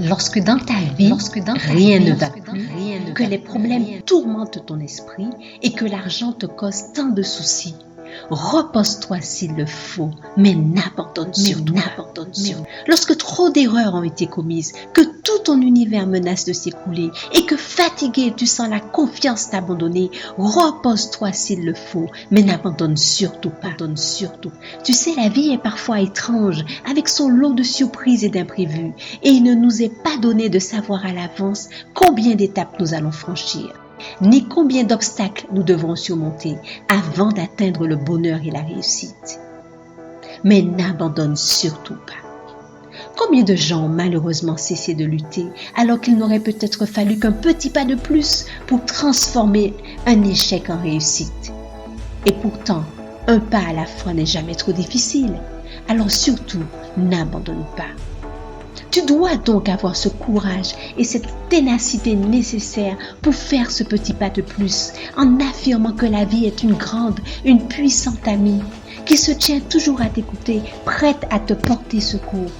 Lorsque dans ta vie, rien ne va plus, que les problèmes tourmentent ton esprit et que l'argent te cause tant de soucis, repose-toi s'il le faut, mais n'abandonne surtout pas. Lorsque trop d'erreurs ont été commises, que tout ton univers menace de s'écrouler et que fatigué tu sens la confiance t'abandonner, repose-toi s'il le faut, mais n'abandonne surtout pas. Tu sais, la vie est parfois étrange, avec son lot de surprises et d'imprévus, et il ne nous est pas donné de savoir à l'avance combien d'étapes nous allons franchir, ni combien d'obstacles nous devrons surmonter avant d'atteindre le bonheur et la réussite. Mais n'abandonne surtout pas. Combien de gens ont malheureusement cessé de lutter alors qu'il n'aurait peut-être fallu qu'un petit pas de plus pour transformer un échec en réussite. Et pourtant, un pas à la fois n'est jamais trop difficile. Alors surtout, n'abandonne pas. Tu dois donc avoir ce courage et cette ténacité nécessaire pour faire ce petit pas de plus en affirmant que la vie est une grande, une puissante amie qui se tient toujours à t'écouter, prête à te porter secours.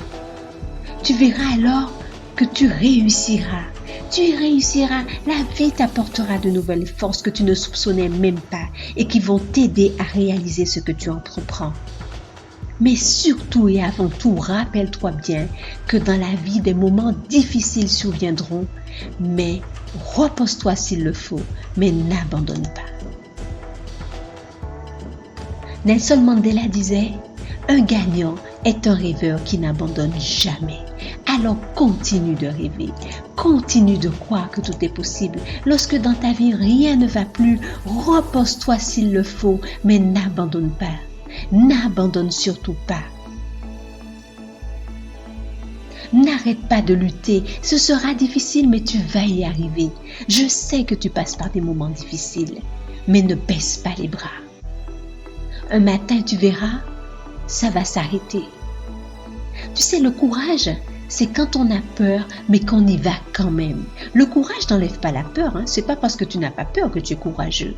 Tu verras alors que tu réussiras. La vie t'apportera de nouvelles forces que tu ne soupçonnais même pas et qui vont t'aider à réaliser ce que tu entreprends. Mais surtout et avant tout, rappelle-toi bien que dans la vie, des moments difficiles surviendront, mais repose-toi s'il le faut, mais n'abandonne pas. Nelson Mandela disait « Un gagnant est un rêveur qui n'abandonne jamais. » Alors continue de rêver, continue de croire que tout est possible. Lorsque dans ta vie rien ne va plus, repose-toi s'il le faut, mais n'abandonne pas. N'abandonne surtout pas. N'arrête pas de lutter, ce sera difficile mais tu vas y arriver. Je sais que tu passes par des moments difficiles, mais ne baisse pas les bras. Un matin tu verras, ça va s'arrêter. Tu sais, le courage, c'est quand on a peur, mais qu'on y va quand même. Le courage n'enlève pas la peur, C'est pas parce que tu n'as pas peur que tu es courageux.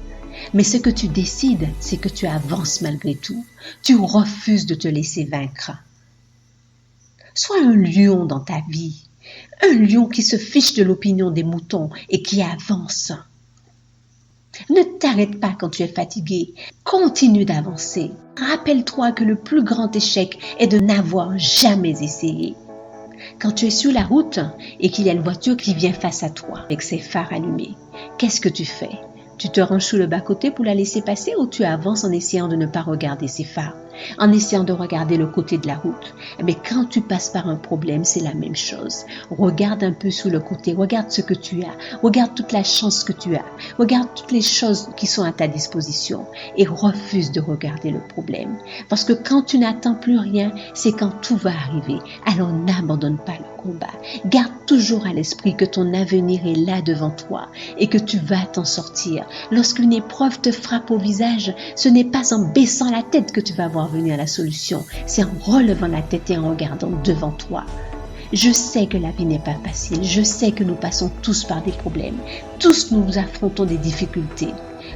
Mais ce que tu décides, c'est que tu avances malgré tout. Tu refuses de te laisser vaincre. Sois un lion dans ta vie. Un lion qui se fiche de l'opinion des moutons et qui avance. Ne t'arrête pas quand tu es fatigué. Continue d'avancer. Rappelle-toi que le plus grand échec est de n'avoir jamais essayé. Quand tu es sur la route et qu'il y a une voiture qui vient face à toi avec ses phares allumés, qu'est-ce que tu fais? Tu te ranges sous le bas-côté pour la laisser passer ou tu avances en essayant de ne pas regarder ses phares, en essayant de regarder le côté de la route? Mais quand tu passes par un problème, c'est la même chose. Regarde un peu sous le côté, regarde ce que tu as, regarde toute la chance que tu as, regarde toutes les choses qui sont à ta disposition et refuse de regarder le problème. Parce que quand tu n'attends plus rien, c'est quand tout va arriver. Alors n'abandonne pas le combat. Garde toujours à l'esprit que ton avenir est là devant toi et que tu vas t'en sortir. Lorsqu'une épreuve te frappe au visage, ce n'est pas en baissant la tête que tu vas voir venir la solution, c'est en relevant la tête et en regardant devant toi. Je sais que la vie n'est pas facile, je sais que nous passons tous par des problèmes, tous nous affrontons des difficultés,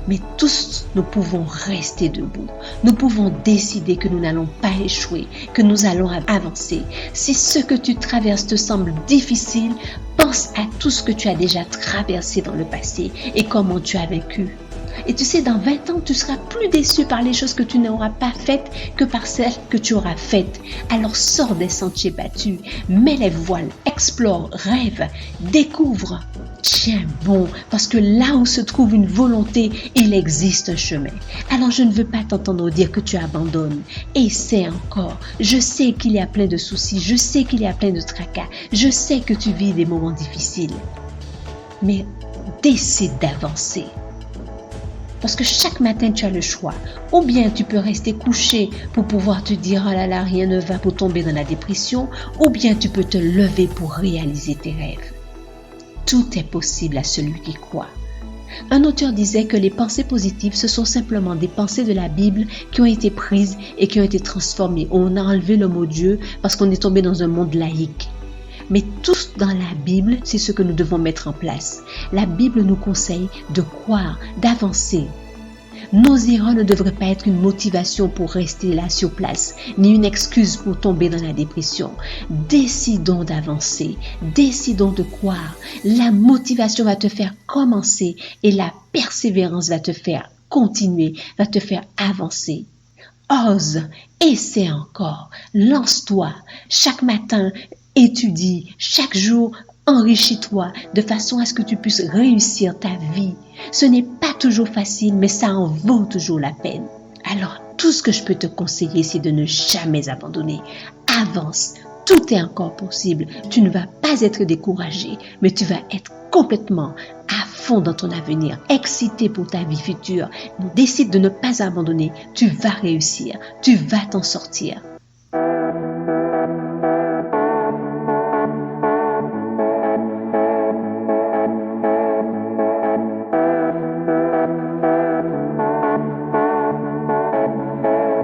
mais tous nous pouvons rester debout. Nous pouvons décider que nous n'allons pas échouer, que nous allons avancer. Si ce que tu traverses te semble difficile, pense à tout ce que tu as déjà traversé dans le passé et comment tu as vécu. Et tu sais, dans 20 ans, tu seras plus déçu par les choses que tu n'auras pas faites que par celles que tu auras faites. Alors sors des sentiers battus, mets les voiles, explore, rêve, découvre. Tiens bon, parce que là où se trouve une volonté, il existe un chemin. Alors je ne veux pas t'entendre dire que tu abandonnes. Essaie encore. Je sais qu'il y a plein de soucis, je sais qu'il y a plein de tracas, je sais que tu vis des moments difficiles. Mais décide d'avancer. Parce que chaque matin, tu as le choix. Ou bien tu peux rester couché pour pouvoir te dire « Oh là là, rien ne va » pour tomber dans la dépression. Ou bien tu peux te lever pour réaliser tes rêves. Tout est possible à celui qui croit. Un auteur disait que les pensées positives, ce sont simplement des pensées de la Bible qui ont été prises et qui ont été transformées. On a enlevé le mot Dieu parce qu'on est tombé dans un monde laïque. Mais tout dans la Bible, c'est ce que nous devons mettre en place. La Bible nous conseille de croire, d'avancer. Nos erreurs ne devraient pas être une motivation pour rester là sur place, ni une excuse pour tomber dans la dépression. Décidons d'avancer, décidons de croire. La motivation va te faire commencer et la persévérance va te faire continuer, va te faire avancer. Ose, essaie encore, lance-toi. Chaque matin, étudie. Chaque jour, enrichis-toi de façon à ce que tu puisses réussir ta vie. Ce n'est pas toujours facile, mais ça en vaut toujours la peine. Alors, tout ce que je peux te conseiller, c'est de ne jamais abandonner. Avance. Tout est encore possible. Tu ne vas pas être découragé, mais tu vas être complètement à fond dans ton avenir, excité pour ta vie future. Décide de ne pas abandonner. Tu vas réussir. Tu vas t'en sortir.